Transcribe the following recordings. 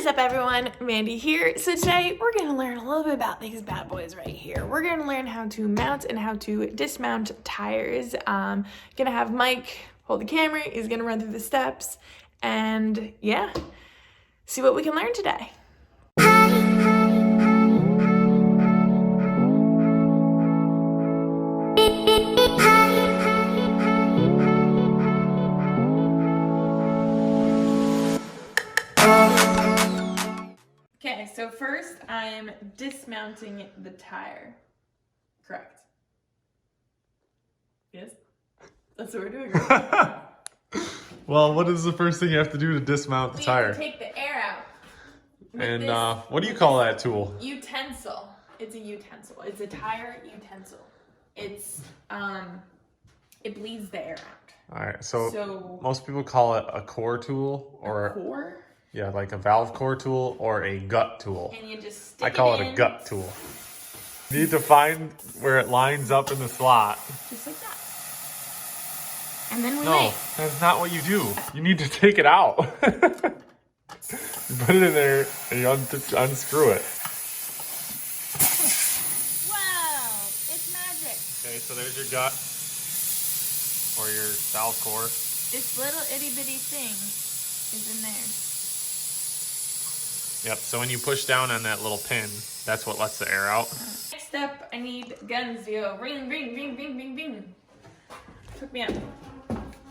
is up, everyone? Mandy here. So today we're going to learn a little bit about these bad boys right here. We're going to learn how to mount and how to dismount tires. Going to have Mike hold the camera. He's going to run through the steps and yeah, see what we can learn today. Okay, so first I'm dismounting the tire. Correct. Yes? That's what we're doing. Right? Well, what is the first thing you have to do to dismount the tire? We take the air out. And what do you call that tool? Utensil. It's a utensil. It's a tire utensil. It's it bleeds the air out. All right, so most people call it a core tool or a core? Yeah, like a valve core tool or a gut tool. And you just stick I call it a gut tool. You need to find where it lines up in the slot. Just like that. And then we No, that's not what you do. You need to take it out. You put it in there and you unscrew it. Wow, it's magic. Okay, so there's your gut or your valve core. This little itty bitty thing is in there. Yep, so when you push down on that little pin, that's what lets the air out. Next up, I need guns to go ring, ring, ring, ring, ring, ring. Hook me up.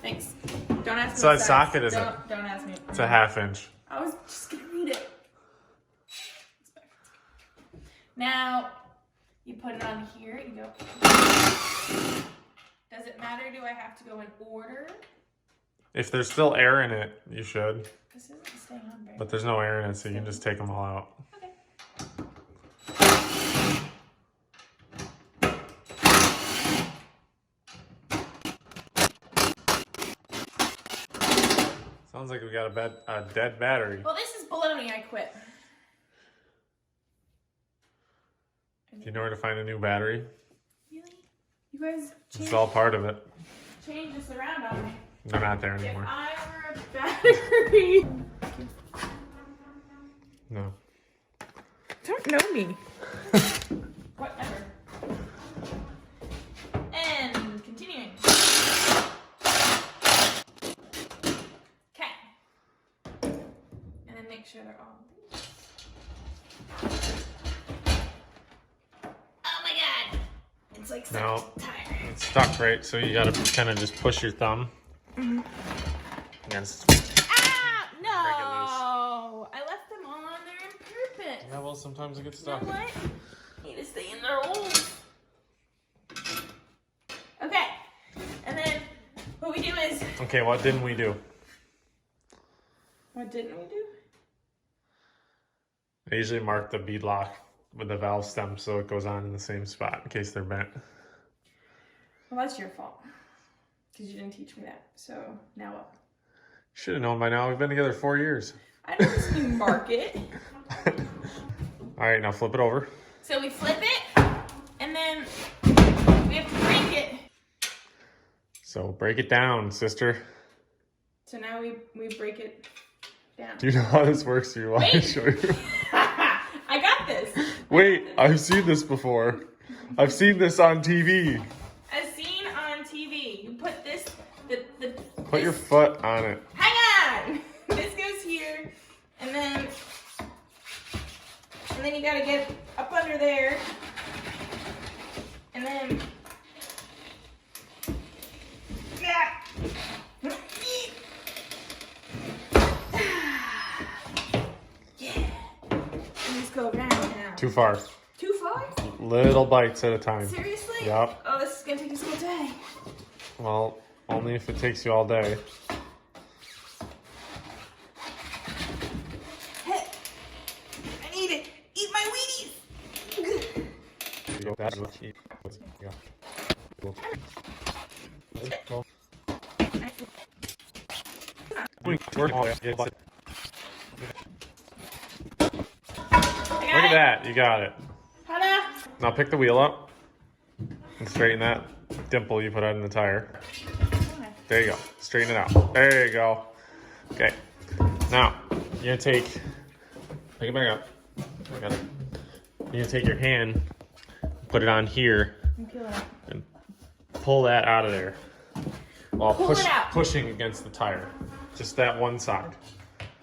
Thanks. Don't ask me. So that socket is Don't ask me. It's a 1/2 inch. I was just gonna read it. Now, you put it on here, you go. Does it matter? Do I have to go in order? If there's still air in it, you should. This isn't staying on very But there's no air in it, so you can just take them all out. Okay. Sounds like we got a dead battery. Well, this is baloney. I quit. Do you know where to find a new battery? Really? You guys It's all part of it. change this around on me. They're not there If anymore. I were a battery. No. Don't know me. Whatever. And continuing. Okay. And then make sure they're all. Oh my god! It's like stuck No. to the tire. It's stuck, right? So you gotta kind of just push your thumb against. Ah! No! I left them all on there on purpose. Yeah, well, sometimes it gets You know stuck. what? Need to stay in their holes. Okay. And then what we do is. Okay, what didn't we do? What didn't we do? I usually mark the bead lock with the valve stem so it goes on in the same spot in case they're bent. Well, that's your fault. Because you didn't teach me that. So now what? Should have known by now. We've been together 4 years. I know this you mark it. All right, now flip it over. So we flip it, and then we have to break it. So break it down, sister. So now we break it down. Do you know how this works? Do you want me to show you? I got this. Wait, I've seen this before. I've seen this on TV. As seen on TV. You put this, Put your foot on it. hang on! This goes here, and then you gotta get up under there, and then, yeah. And just go down now. Too far. Too far? Little bites at a time. Seriously? Yep. Oh, this is gonna take us all day. Well, only if it takes you all day. Hey, I need it. Eat my Wheaties. Look at that, you got it. Ta-da. Now pick the wheel up and straighten that dimple you put out in the tire. There you go. Straighten it out. There you go. Okay. Now, you're going to take Pick it back up. You need to take your hand, put it on here, and pull that out of there while pushing against the tire. Just that one side.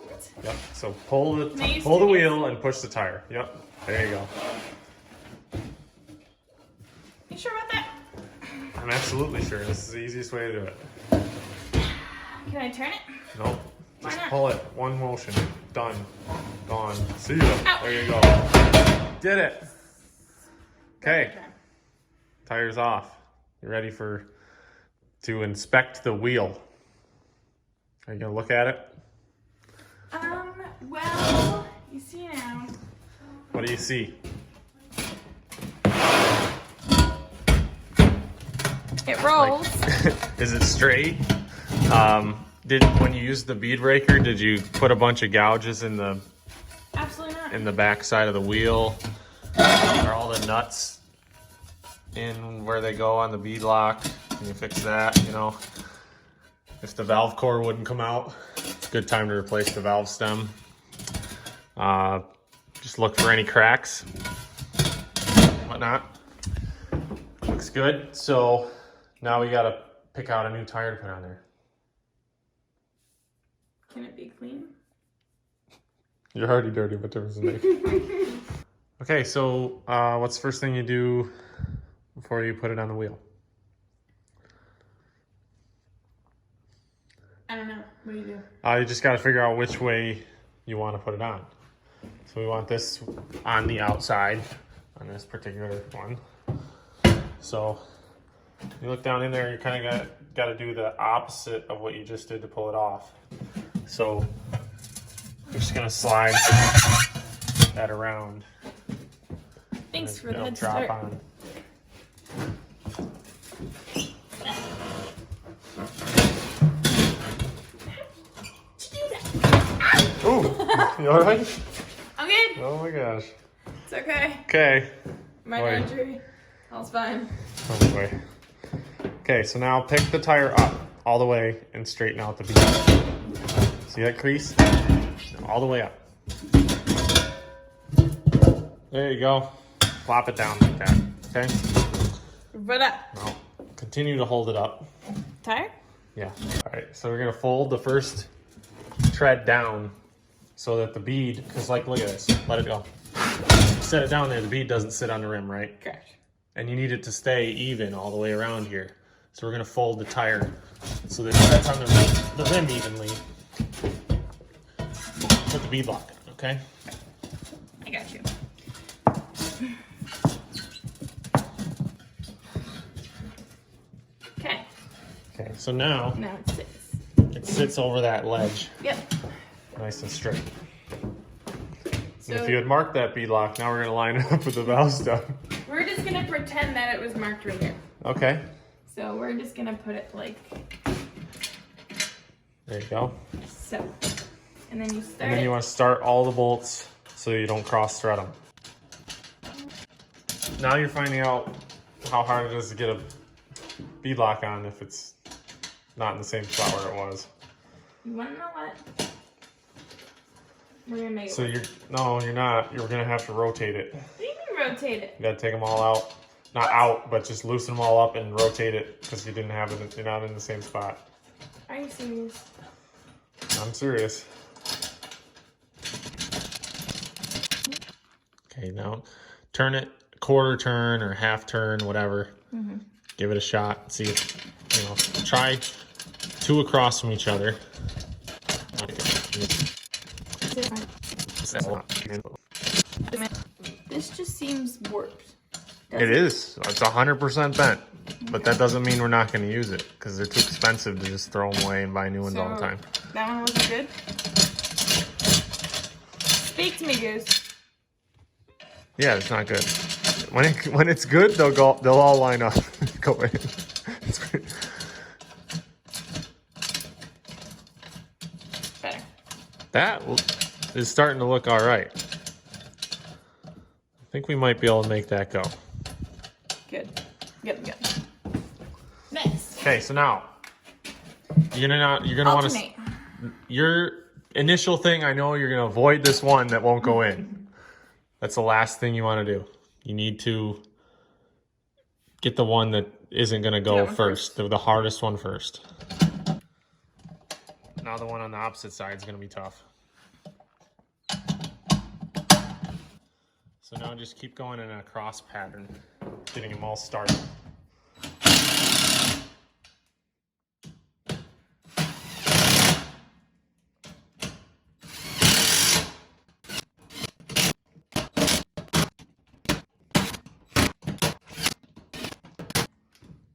What? Yep. So pull the wheel and push the tire. Yep. There you go. You sure about that? I'm absolutely sure. This is the easiest way to do it. Can I turn it? Nope. Why Just not? pull it. One motion. Done. Gone. See ya. Ow. There you go. Did it. Okay. Tire's off. You ready to inspect the wheel? Are you gonna look at it? Well, you see now. What do you see? It rolls. Is it straight? When you used the bead raker, did you put a bunch of gouges in the Absolutely not. in the back side of the wheel? Are all the nuts in where they go on the bead lock? Can you fix that? You know, if the valve core wouldn't come out, it's a good time to replace the valve stem. Just look for any cracks, whatnot. Looks good. So now we gotta pick out a new tire to put on there. Can it be clean? You're already dirty, but there was a name. Okay, so what's the first thing you do before you put it on the wheel? I don't know. What do you do? You just got to figure out which way you want to put it on. So we want this on the outside on this particular one. So you look down in there, you kind of got to do the opposite of what you just did to pull it off. So you're just going to slide that around. Thanks for the It'll head drop start. on. Ooh, you all right? I'm good. Oh my gosh. It's okay. Okay. Minor injury. All's fine. Oh boy. Okay, so now pick the tire up all the way and straighten out the bead. See that crease? All the way up. There you go. Flop it down like that. Okay? Right up. Now, continue to hold it up. Tire? Yeah. All right, so we're gonna fold the first tread down so that the bead, because like, look at this, let it go. Set it down there, the bead doesn't sit on the rim, right? Correct. And you need it to stay even all the way around here. So we're gonna fold the tire so that it sets on the rim evenly. Put the bead lock on, okay? I got you. Okay. Okay, so now Now it sits. it sits over that ledge, Yep. nice and straight. So And if you had marked that bead lock, now we're gonna line it up with the valve stem. we're just gonna pretend that it was marked right here. Okay, So we're just gonna put it like there you go. so. And then you start And then you want to start all the bolts so you don't cross thread them. Now you're finding out how hard it is to get a bead lock on if it's not in the same spot where it was. You wanna know what? We're gonna make it So work. you're not. You're gonna have to rotate it. What do you mean rotate it? You gotta take them all out. Not out, but just loosen them all up and rotate it because you didn't have it. You're not in the same spot. Are you serious? I'm serious. Okay, now turn it quarter turn or half turn, whatever. Mm-hmm. Give it a shot. See if, try two across from each other. This just seems warped. It is. It's 100% bent. But that doesn't mean we're not going to use it because they're too expensive to just throw them away and buy new ones all the time. That one wasn't good? Speak to me, Goose. Yeah, it's not good. When it's good, they'll all line up. Go in. Better. That is starting to look all right. I think we might be able to make that go. Good. Good. Nice. Okay, so now you're gonna want to. Alternate. You're initial thing, I know you're going to avoid this one that won't go in. That's the last thing you want to do. You need to get the one that isn't going to go first. The hardest one first. Now the one on the opposite side is going to be tough. So now just keep going in a cross pattern, getting them all started.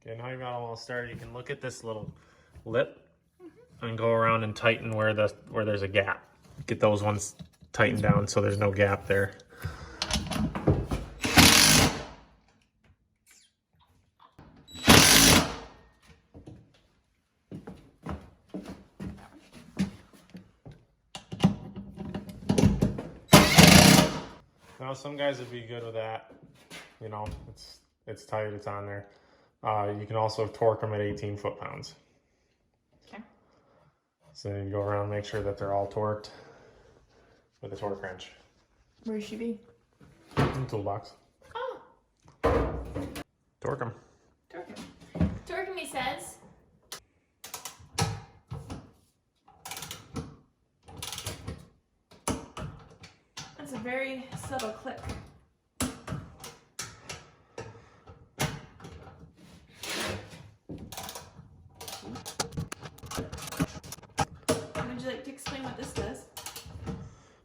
Okay, now you've got them all started. You can look at this little lip and go around and tighten where there's a gap. Get those ones tightened down so there's no gap there. Now some guys would be good with that. You know, it's tight, it's on there. You can also torque them at 18 foot-pounds. Okay. So you go around and make sure that they're all torqued with a torque wrench. Where should she be? In the toolbox. Oh. Torque them. Torque them. Torque them, he says. That's a very subtle click. Would you like to explain what this does?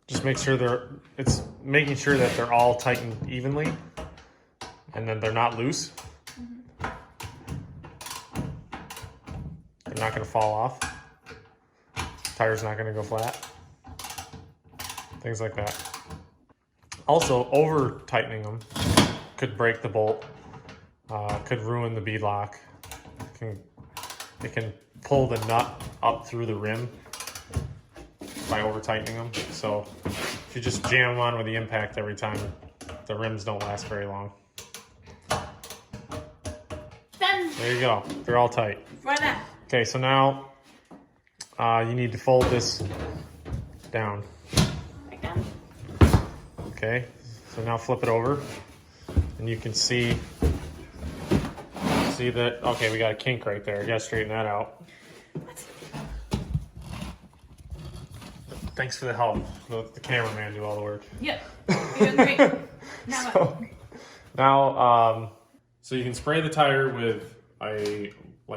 Just make sure it's making sure that they're all tightened evenly and then they're not loose. They're not going to fall off. Tire's not going to go flat. Things like that. Also, over tightening them could break the bolt, could ruin the bead lock. It can pull the nut up through the rim by over tightening them. So if you just jam them on with the impact every time, the rims don't last very long. Done. There you go. They're all tight. Voilà. Okay, so now you need to fold this down. Like that. Okay, so now flip it over and you can see that, okay, we got a kink right there. You gotta straighten that out. Thanks for the help. Let the cameraman do all the work. Yep, you're doing great. Now, so you can spray the tire with a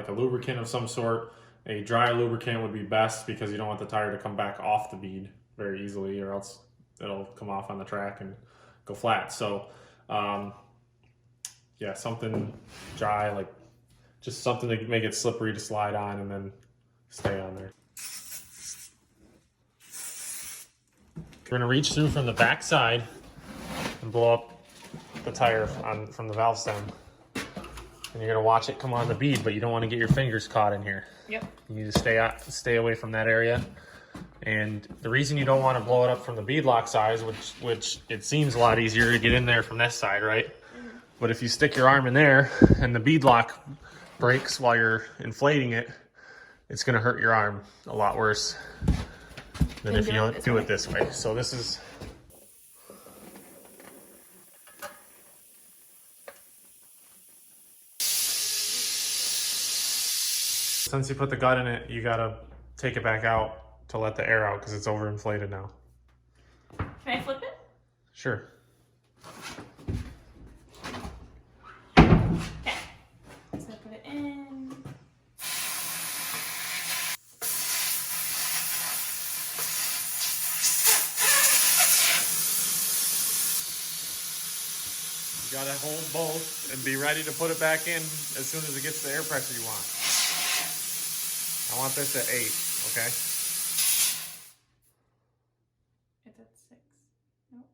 lubricant of some sort. A dry lubricant would be best because you don't want the tire to come back off the bead very easily, or else it'll come off on the track and go flat. So, yeah, something dry, like just something to make it slippery to slide on and then stay on there. We're gonna reach through from the back side and blow up the tire from the valve stem. And you're gonna watch it come on the bead, but you don't want to get your fingers caught in here. Yep. You need to stay away from that area. And the reason you don't want to blow it up from the bead lock size, which it seems a lot easier to get in there from this side, right? Mm-hmm. But if you stick your arm in there and the bead lock breaks while you're inflating it, it's gonna hurt your arm a lot worse than if you don't do it this way. So this is... Since you put the gut in it, you gotta take it back out to let the air out because it's overinflated now. Can I flip it? Sure. Okay. So put it in. You gotta hold both and be ready to put it back in as soon as it gets the air pressure you want. I want this at 8, okay? It's at 6. Nope.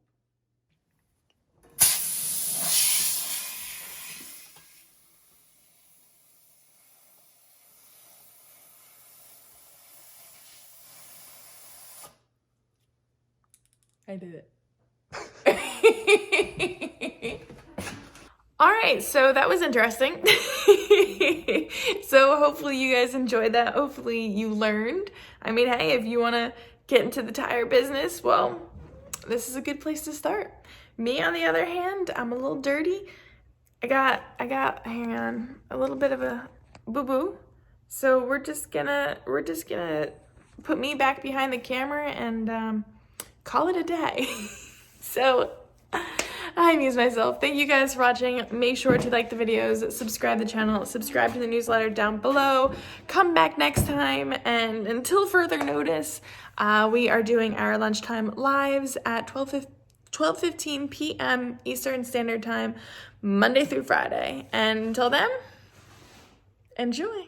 I did it. All right, so that was interesting. So hopefully you guys enjoyed that. Hopefully you learned. I mean, hey, if you want to get into the tire business, well, this is a good place to start. Me, on the other hand, I'm a little dirty. I got, hang on, a little bit of a boo-boo. So we're just gonna put me back behind the camera and call it a day. So I amuse myself. Thank you guys for watching. Make sure to like the videos, subscribe to the channel, subscribe to the newsletter down below. Come back next time, and until further notice, we are doing our lunchtime lives at 12:15 p.m. Eastern Standard Time, Monday through Friday. And until then, enjoy.